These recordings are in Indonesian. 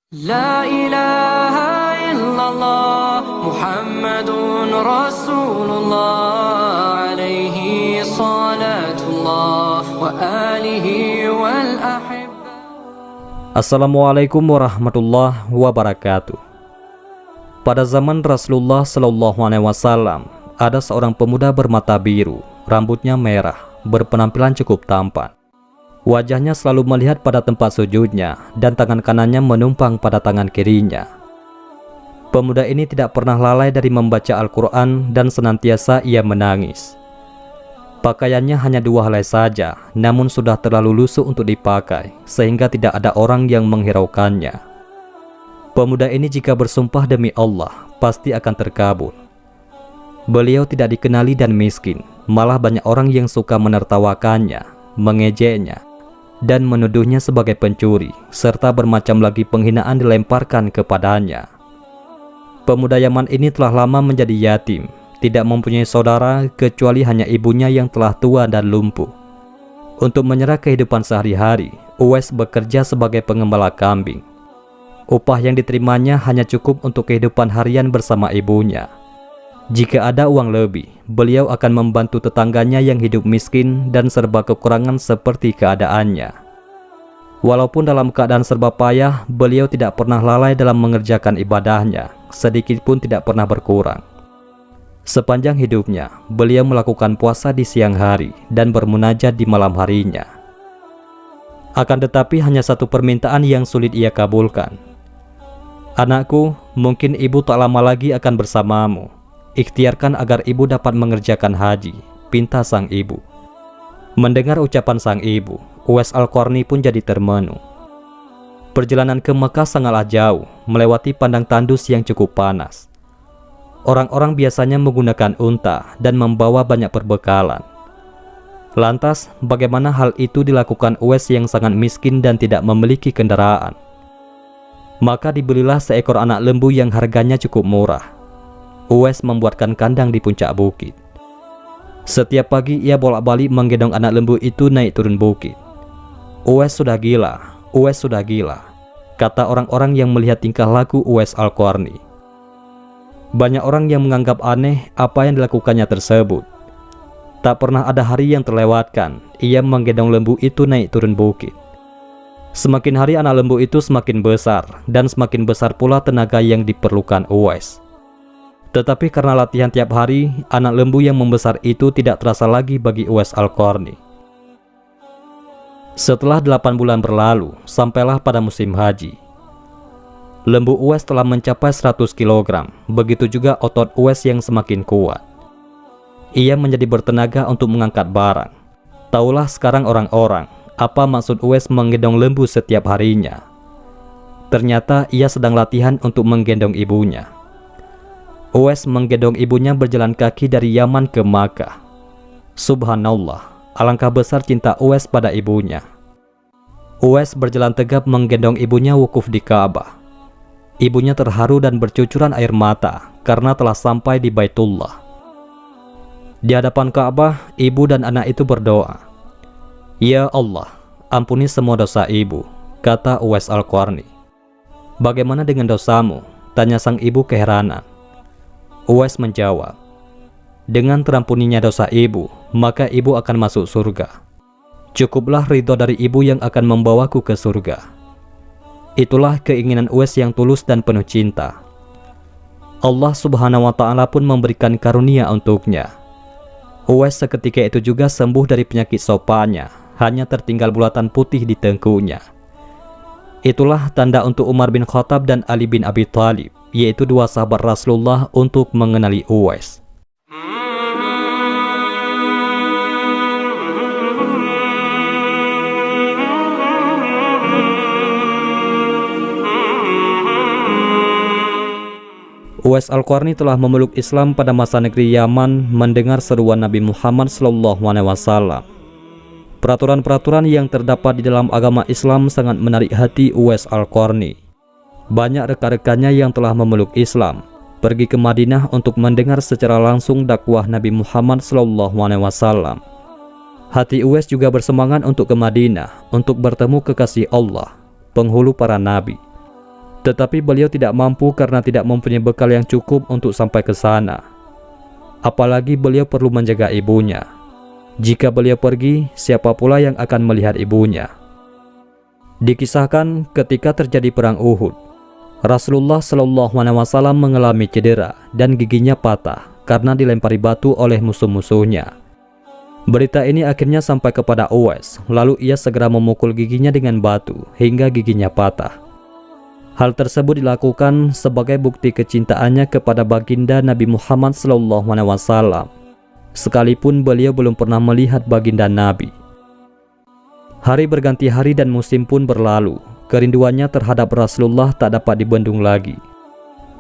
La ilaha illallah Muhammadun Rasulullah alaihi salatullah wa alihi wal ahibba. Assalamualaikum warahmatullahi wabarakatuh. Pada zaman Rasulullah Shallallahu Alaihi Wasallam, ada seorang pemuda bermata biru, rambutnya merah, berpenampilan cukup tampan. Wajahnya selalu melihat pada tempat sujudnya dan tangan kanannya menumpang pada tangan kirinya. Pemuda ini tidak pernah lalai dari membaca Al-Quran dan senantiasa ia menangis. Pakaiannya hanya 2 helai saja, namun sudah terlalu lusuh untuk dipakai, sehingga tidak ada orang yang menghiraukannya. Pemuda ini jika bersumpah demi Allah, pasti akan terkabul. Beliau tidak dikenali dan miskin, malah banyak orang yang suka menertawakannya, mengejeknya, dan menuduhnya sebagai pencuri, serta bermacam lagi penghinaan dilemparkan kepadanya. Pemuda Yaman ini telah lama menjadi yatim, tidak mempunyai saudara kecuali hanya ibunya yang telah tua dan lumpuh. Untuk menyerah kehidupan sehari-hari, Uwais bekerja sebagai pengembala kambing. Upah yang diterimanya hanya cukup untuk kehidupan harian bersama ibunya. Jika ada uang lebih, beliau akan membantu tetangganya yang hidup miskin dan serba kekurangan seperti keadaannya. Walaupun dalam keadaan serba payah, beliau tidak pernah lalai dalam mengerjakan ibadahnya, sedikit pun tidak pernah berkurang. Sepanjang hidupnya, beliau melakukan puasa di siang hari dan bermunajat di malam harinya. Akan tetapi hanya satu permintaan yang sulit ia kabulkan. "Anakku, mungkin ibu tak lama lagi akan bersamamu. Ikhtiarkan agar ibu dapat mengerjakan haji," pinta sang ibu. Mendengar ucapan sang ibu, Uwais Al-Qarni pun jadi termenung. Perjalanan ke Mekah sangatlah jauh, melewati padang tandus yang cukup panas. Orang-orang biasanya menggunakan unta dan membawa banyak perbekalan. Lantas, bagaimana hal itu dilakukan Uwais yang sangat miskin dan tidak memiliki kendaraan? Maka dibelilah seekor anak lembu yang harganya cukup murah. Uwais membuatkan kandang di puncak bukit. Setiap pagi ia bolak-balik menggendong anak lembu itu naik turun bukit. "Uwais sudah gila, Uwais sudah gila," kata orang-orang yang melihat tingkah laku Uwais Al-Qarni. Banyak orang yang menganggap aneh apa yang dilakukannya tersebut. Tak pernah ada hari yang terlewatkan ia menggendong lembu itu naik turun bukit. Semakin hari anak lembu itu semakin besar, dan semakin besar pula tenaga yang diperlukan Uwais. Tetapi karena latihan tiap hari, anak lembu yang membesar itu tidak terasa lagi bagi Uwais Al-Qarni. Setelah 8 bulan berlalu, sampailah pada musim haji. Lembu Uwais telah mencapai 100 kg, begitu juga otot Uwais yang semakin kuat. Ia menjadi bertenaga untuk mengangkat barang. Taulah sekarang orang-orang, apa maksud Uwais menggendong lembu setiap harinya. Ternyata ia sedang latihan untuk menggendong ibunya. Uwais menggendong ibunya berjalan kaki dari Yaman ke Makkah. Subhanallah, alangkah besar cinta Uwais pada ibunya. Uwais berjalan tegap menggendong ibunya wukuf di Ka'bah. Ibunya terharu dan bercucuran air mata karena telah sampai di Baitullah. Di hadapan Ka'bah, ibu dan anak itu berdoa, "Ya Allah, ampuni semua dosa ibu," kata Uwais Al-Qarni. "Bagaimana dengan dosamu?" tanya sang ibu keheranan. Uwais menjawab, "Dengan terampuninya dosa ibu, maka ibu akan masuk surga. Cukuplah ridho dari ibu yang akan membawaku ke surga." Itulah keinginan Uwais yang tulus dan penuh cinta. Allah Subhanahu wa Ta'ala pun memberikan karunia untuknya. Uwais seketika itu juga sembuh dari penyakit sopannya, hanya tertinggal bulatan putih di tengkuknya. Itulah tanda untuk Umar bin Khattab dan Ali bin Abi Thalib, yaitu 2 sahabat Rasulullah, untuk mengenali Uwais. Uwais Al-Qarni telah memeluk Islam pada masa negeri Yaman mendengar seruan Nabi Muhammad SAW. Peraturan-peraturan yang terdapat di dalam agama Islam sangat menarik hati Uwais Al-Qarni. Banyak rekan-rekannya yang telah memeluk Islam pergi ke Madinah untuk mendengar secara langsung dakwah Nabi Muhammad SAW. Hati Uwais juga bersemangat untuk ke Madinah untuk bertemu kekasih Allah, penghulu para nabi. Tetapi beliau tidak mampu karena tidak mempunyai bekal yang cukup untuk sampai ke sana. Apalagi beliau perlu menjaga ibunya. Jika beliau pergi, siapa pula yang akan melihat ibunya? Dikisahkan ketika terjadi perang Uhud, Rasulullah Shallallahu Alaihi Wasallam mengalami cedera dan giginya patah karena dilempari batu oleh musuh-musuhnya. Berita ini akhirnya sampai kepada Uwais, lalu ia segera memukul giginya dengan batu hingga giginya patah. Hal tersebut dilakukan sebagai bukti kecintaannya kepada baginda Nabi Muhammad SAW, sekalipun beliau belum pernah melihat baginda Nabi. Hari berganti hari dan musim pun berlalu, kerinduannya terhadap Rasulullah tak dapat dibendung lagi.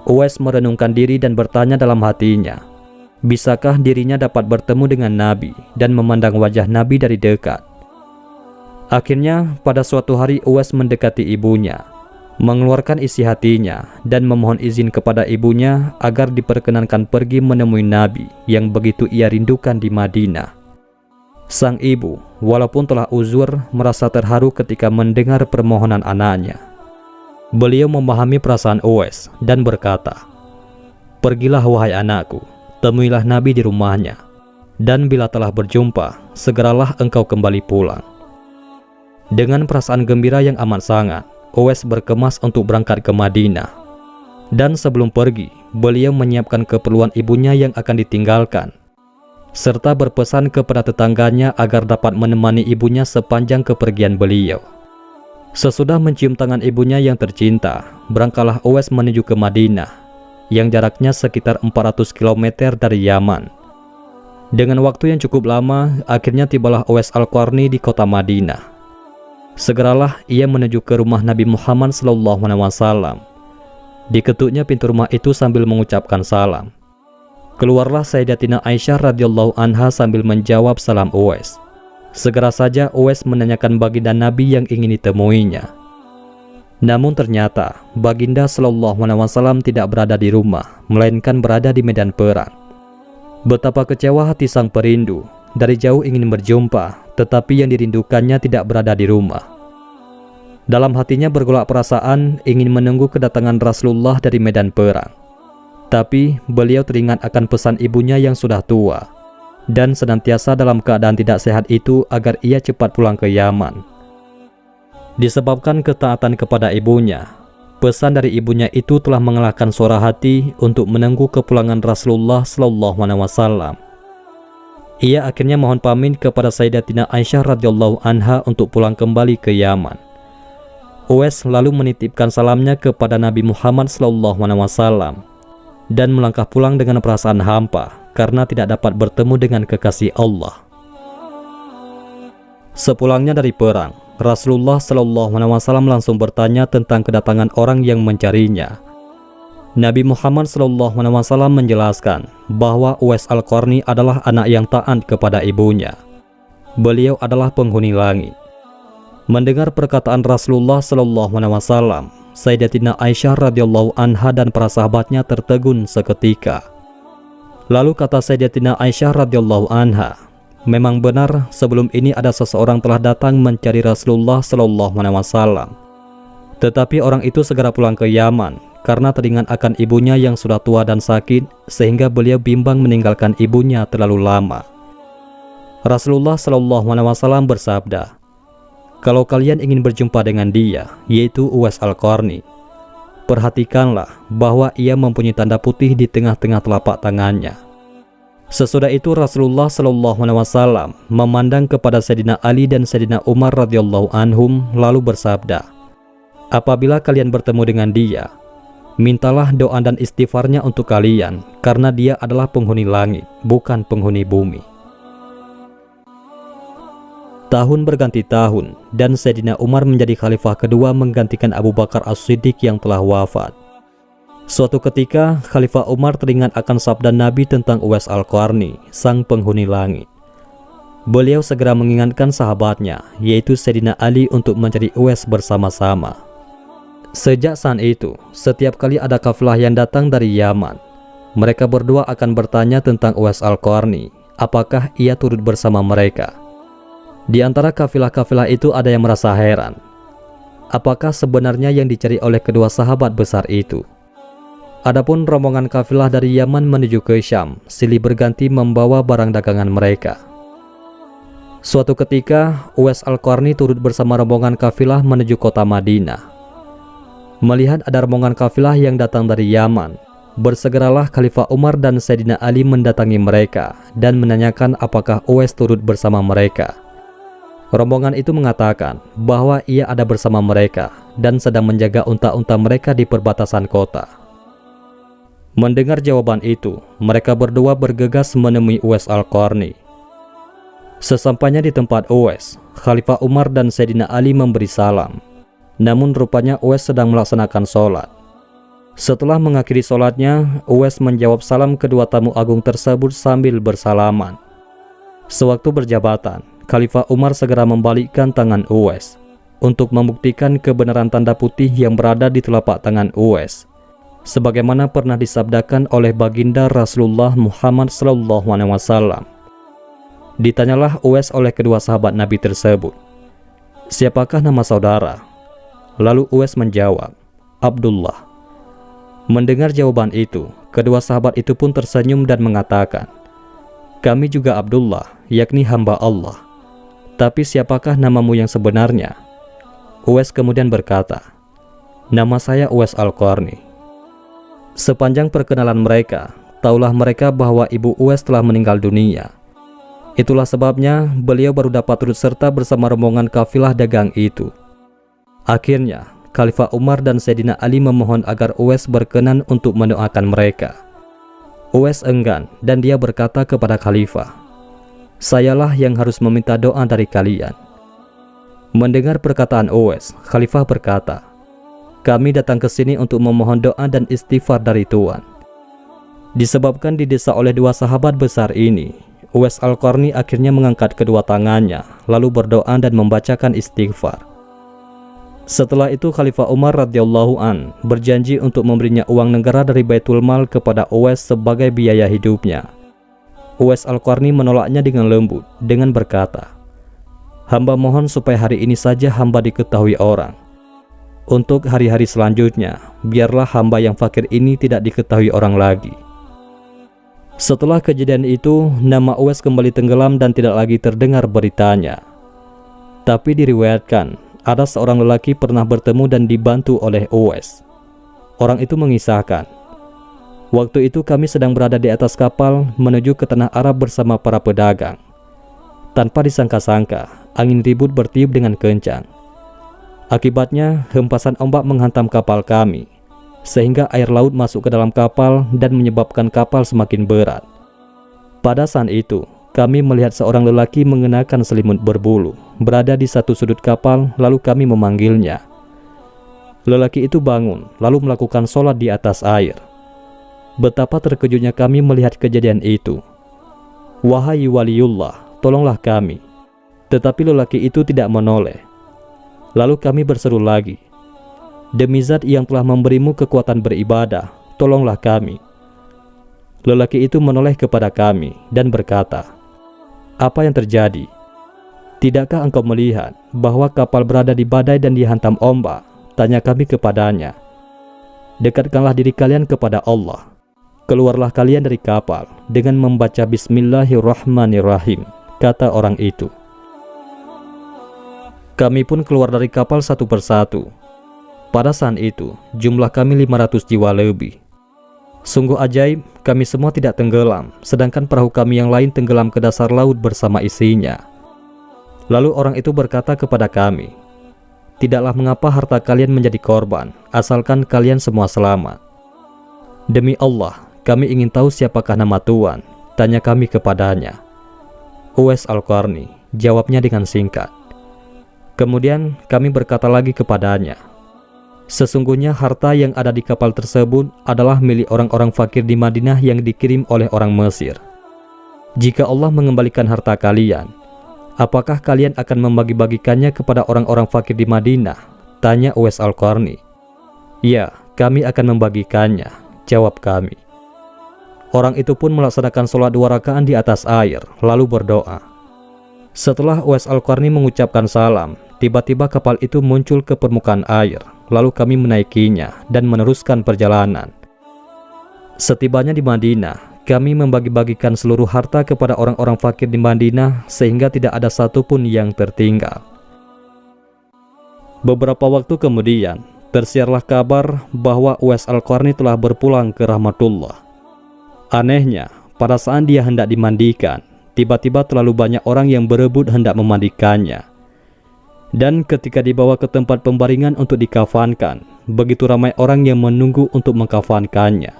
Uwais merenungkan diri dan bertanya dalam hatinya, bisakah dirinya dapat bertemu dengan Nabi dan memandang wajah Nabi dari dekat? Akhirnya pada suatu hari Uwais mendekati ibunya, mengeluarkan isi hatinya dan memohon izin kepada ibunya agar diperkenankan pergi menemui Nabi yang begitu ia rindukan di Madinah. Sang ibu, walaupun telah uzur, merasa terharu ketika mendengar permohonan anaknya. Beliau memahami perasaan Uwais dan berkata, "Pergilah wahai anakku, temuilah Nabi di rumahnya, dan bila telah berjumpa, segeralah engkau kembali pulang." Dengan perasaan gembira yang amat sangat, Uwais berkemas untuk berangkat ke Madinah. Dan sebelum pergi, beliau menyiapkan keperluan ibunya yang akan ditinggalkan, serta berpesan kepada tetangganya agar dapat menemani ibunya sepanjang kepergian beliau. Sesudah mencium tangan ibunya yang tercinta, berangkatlah Uwais menuju ke Madinah, yang jaraknya sekitar 400 km dari Yaman. Dengan waktu yang cukup lama, akhirnya tibalah Uwais Al-Qarni di kota Madinah. Segeralah ia menuju ke rumah Nabi Muhammad SAW. Diketuknya pintu rumah itu sambil mengucapkan salam. Keluarlah Sayyidatina Aisyah radhiyallahu anha sambil menjawab salam Uwais. Segera saja Uwais menanyakan baginda Nabi yang ingin ditemuinya. Namun ternyata baginda SAW tidak berada di rumah, melainkan berada di medan perang. Betapa kecewa hati sang perindu, dari jauh ingin berjumpa, tetapi yang dirindukannya tidak berada di rumah. Dalam hatinya bergolak perasaan ingin menunggu kedatangan Rasulullah dari medan perang. Tapi beliau teringat akan pesan ibunya yang sudah tua dan senantiasa dalam keadaan tidak sehat itu agar ia cepat pulang ke Yaman. Disebabkan ketaatan kepada ibunya, pesan dari ibunya itu telah mengalahkan suara hati untuk menunggu kepulangan Rasulullah SAW. Ia akhirnya mohon pamit kepada Sayyidatina Aisyah radhiyallahu anha untuk pulang kembali ke Yaman. Uwais lalu menitipkan salamnya kepada Nabi Muhammad SAW dan melangkah pulang dengan perasaan hampa karena tidak dapat bertemu dengan kekasih Allah. Sepulangnya dari perang, Rasulullah SAW langsung bertanya tentang kedatangan orang yang mencarinya. Nabi Muhammad SAW menjelaskan bahwa Uwais Al-Qarni adalah anak yang taat kepada ibunya. Beliau adalah penghuni langit. Mendengar perkataan Rasulullah SAW, Sayyidatina Aisyah radhiyallahu anha dan para sahabatnya tertegun seketika. Lalu kata Sayyidatina Aisyah radhiyallahu anha, memang benar sebelum ini ada seseorang telah datang mencari Rasulullah SAW. Tetapi orang itu segera pulang ke Yaman karena teringat akan ibunya yang sudah tua dan sakit, sehingga beliau bimbang meninggalkan ibunya terlalu lama. Rasulullah SAW bersabda, "Kalau kalian ingin berjumpa dengan dia, yaitu Uwais Al-Qarni, perhatikanlah bahwa ia mempunyai tanda putih di tengah-tengah telapak tangannya." Sesudah itu Rasulullah SAW memandang kepada Sayyidina Ali dan Sayyidina Umar radhiyallahu anhum lalu bersabda, "Apabila kalian bertemu dengan dia, mintalah doa dan istighfarnya untuk kalian, karena dia adalah penghuni langit, bukan penghuni bumi." Tahun berganti tahun, dan Sayyidina Umar menjadi khalifah kedua menggantikan Abu Bakar As-Siddiq yang telah wafat. Suatu ketika, Khalifah Umar teringat akan sabda Nabi tentang Uwais Al-Qarni, sang penghuni langit. Beliau segera mengingatkan sahabatnya, yaitu Sayyidina Ali, untuk mencari Uwais bersama-sama. Sejak saat itu, setiap kali ada kafilah yang datang dari Yaman, mereka berdua akan bertanya tentang Uwais Al-Qarni, apakah ia turut bersama mereka. Di antara kafilah-kafilah itu ada yang merasa heran. apakah sebenarnya yang dicari oleh kedua sahabat besar itu. Adapun rombongan kafilah dari Yaman menuju ke Syam silih berganti membawa barang dagangan mereka. Suatu ketika, Uwais Al-Qarni turut bersama rombongan kafilah menuju kota Madinah. Melihat ada rombongan kafilah yang datang dari Yaman, bersegeralah Khalifah Umar dan Sayyidina Ali mendatangi mereka dan menanyakan apakah Uwais turut bersama mereka. Rombongan itu mengatakan bahwa ia ada bersama mereka dan sedang menjaga unta-unta mereka di perbatasan kota. Mendengar jawaban itu, mereka berdua bergegas menemui Uwais Al-Qarni. Sesampainya di tempat Uwais, Khalifah Umar dan Sayyidina Ali memberi salam. Namun rupanya Uwais sedang melaksanakan sholat. Setelah mengakhiri sholatnya, Uwais menjawab salam kedua tamu agung tersebut sambil bersalaman. Sewaktu berjabatan, Khalifah Umar segera membalikkan tangan Uwais untuk membuktikan kebenaran tanda putih yang berada di telapak tangan Uwais, sebagaimana pernah disabdakan oleh baginda Rasulullah Muhammad SAW. Ditanyalah Uwais oleh kedua sahabat Nabi tersebut, "Siapakah nama saudara?" Lalu Uwais menjawab, "Abdullah." Mendengar jawaban itu, kedua sahabat itu pun tersenyum dan mengatakan, "Kami juga Abdullah, yakni hamba Allah. Tapi siapakah namamu yang sebenarnya?" Uwais kemudian berkata, "Nama saya Uwais Al-Qarni." Sepanjang perkenalan mereka, taulah mereka bahwa ibu Uwais telah meninggal dunia. Itulah sebabnya beliau baru dapat turut serta bersama rombongan kafilah dagang itu. Akhirnya, Khalifah Umar dan Sayyidina Ali memohon agar Uwais berkenan untuk mendoakan mereka. Uwais enggan dan dia berkata kepada Khalifah, "Sayalah yang harus meminta doa dari kalian." Mendengar perkataan Uwais, Khalifah berkata, "Kami datang ke sini untuk memohon doa dan istighfar dari Tuhan." Disebabkan didesak oleh dua sahabat besar ini, Uwais Al-Qarni akhirnya mengangkat kedua tangannya, lalu berdoa dan membacakan istighfar. Setelah itu Khalifah Umar radhiyallahu an berjanji untuk memberinya uang negara dari Baitul Mal kepada Uwais sebagai biaya hidupnya. Uwais Al-Qarni menolaknya dengan lembut dengan berkata, "Hamba mohon supaya hari ini saja hamba diketahui orang. Untuk hari-hari selanjutnya, biarlah hamba yang fakir ini tidak diketahui orang lagi." Setelah kejadian itu, nama Uwais kembali tenggelam dan tidak lagi terdengar beritanya. Tapi diriwayatkan, ada seorang lelaki pernah bertemu dan dibantu oleh Uwais. Orang itu mengisahkan, "Waktu itu kami sedang berada di atas kapal menuju ke tanah Arab bersama para pedagang. Tanpa disangka-sangka, angin ribut bertiup dengan kencang. Akibatnya, hempasan ombak menghantam kapal kami, sehingga air laut masuk ke dalam kapal dan menyebabkan kapal semakin berat. Pada saat itu, kami melihat seorang lelaki mengenakan selimut berbulu berada di satu sudut kapal, lalu kami memanggilnya. Lelaki itu bangun, lalu melakukan sholat di atas air. Betapa terkejutnya kami melihat kejadian itu. Wahai waliullah, tolonglah kami." Tetapi lelaki itu tidak menoleh. Lalu kami berseru lagi, "Demi Zat yang telah memberimu kekuatan beribadah, tolonglah kami." Lelaki itu menoleh kepada kami dan berkata, "Apa yang terjadi? Tidakkah engkau melihat bahwa kapal berada di badai dan dihantam ombak?" Tanya kami kepadanya. "Dekatkanlah diri kalian kepada Allah. Keluarlah kalian dari kapal dengan membaca Bismillahirrahmanirrahim," kata orang itu. Kami pun keluar dari kapal satu persatu. Pada saat itu, jumlah kami 500 jiwa lebih. Sungguh ajaib, kami semua tidak tenggelam, sedangkan perahu kami yang lain tenggelam ke dasar laut bersama isinya. Lalu orang itu berkata kepada kami, "Tidaklah mengapa harta kalian menjadi korban, asalkan kalian semua selamat." "Demi Allah, kami ingin tahu siapakah nama Tuhan," tanya kami kepadanya. "Uwais Al-Qarni," jawabnya dengan singkat. Kemudian kami berkata lagi kepadanya, "Sesungguhnya harta yang ada di kapal tersebut adalah milik orang-orang fakir di Madinah yang dikirim oleh orang Mesir. Jika Allah mengembalikan harta kalian, apakah kalian akan membagi-bagikannya kepada orang-orang fakir di Madinah?" tanya Uwais Al-Qarni. "Ya, kami akan membagikannya," jawab kami. Orang itu pun melaksanakan sholat 2 rakaat di atas air, lalu berdoa. Setelah Uwais Al-Qarni mengucapkan salam, tiba-tiba kapal itu muncul ke permukaan air, lalu kami menaikinya dan meneruskan perjalanan. Setibanya di Madinah, kami membagi-bagikan seluruh harta kepada orang-orang fakir di Madinah sehingga tidak ada satupun yang tertinggal. Beberapa waktu kemudian, tersiarlah kabar bahwa Uwais Al-Qarni telah berpulang ke rahmatullah. Anehnya, pada saat dia hendak dimandikan, tiba-tiba terlalu banyak orang yang berebut hendak memandikannya. Dan ketika dibawa ke tempat pembaringan untuk dikafankan, begitu ramai orang yang menunggu untuk mengkafankannya.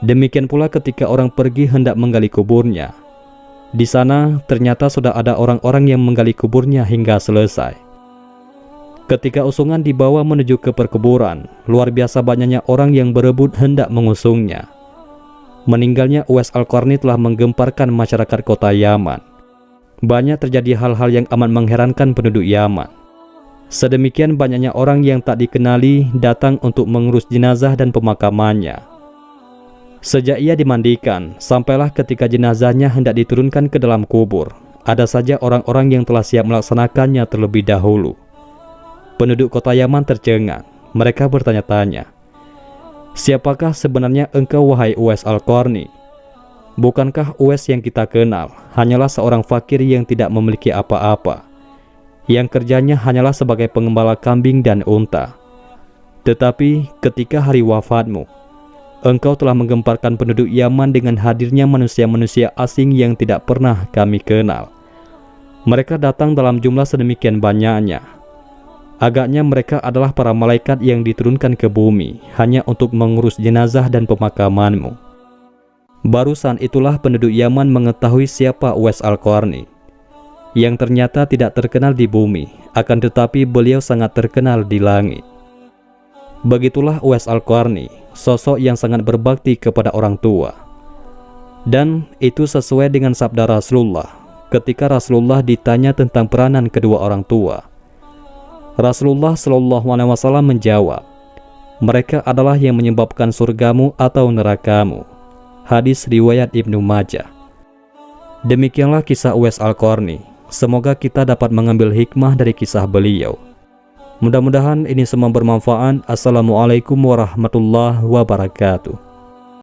Demikian pula ketika orang pergi hendak menggali kuburnya. Di sana ternyata sudah ada orang-orang yang menggali kuburnya hingga selesai. Ketika usungan dibawa menuju ke perkuburan, luar biasa banyaknya orang yang berebut hendak mengusungnya. Meninggalnya Uwais Al-Qarni telah menggemparkan masyarakat kota Yaman. Banyak terjadi hal-hal yang amat mengherankan penduduk Yaman. Sedemikian banyaknya orang yang tak dikenali datang untuk mengurus jenazah dan pemakamannya. Sejak ia dimandikan, sampailah ketika jenazahnya hendak diturunkan ke dalam kubur, ada saja orang-orang yang telah siap melaksanakannya terlebih dahulu. Penduduk kota Yaman tercengang. Mereka bertanya-tanya, "Siapakah sebenarnya engkau, wahai Uwais Al-Qarni? Bukankah Uwais yang kita kenal hanyalah seorang fakir yang tidak memiliki apa-apa, yang kerjanya hanyalah sebagai pengembala kambing dan unta? Tetapi ketika hari wafatmu, engkau telah menggemparkan penduduk Yaman dengan hadirnya manusia-manusia asing yang tidak pernah kami kenal. Mereka datang dalam jumlah sedemikian banyaknya. Agaknya mereka adalah para malaikat yang diturunkan ke bumi hanya untuk mengurus jenazah dan pemakamanmu." Barusan itulah penduduk Yaman mengetahui siapa Uwais Al-Qarni, yang ternyata tidak terkenal di bumi, akan tetapi beliau sangat terkenal di langit. Begitulah Uwais Al-Qarni, sosok yang sangat berbakti kepada orang tua. Dan itu sesuai dengan sabda Rasulullah ketika Rasulullah ditanya tentang peranan kedua orang tua. Rasulullah SAW menjawab, "Mereka adalah yang menyebabkan surgamu atau nerakamu." Hadis riwayat Ibnu Majah. Demikianlah kisah Uwais Al-Qarni. Semoga kita dapat mengambil hikmah dari kisah beliau. Mudah-mudahan ini semua bermanfaat. Assalamualaikum warahmatullahi wabarakatuh.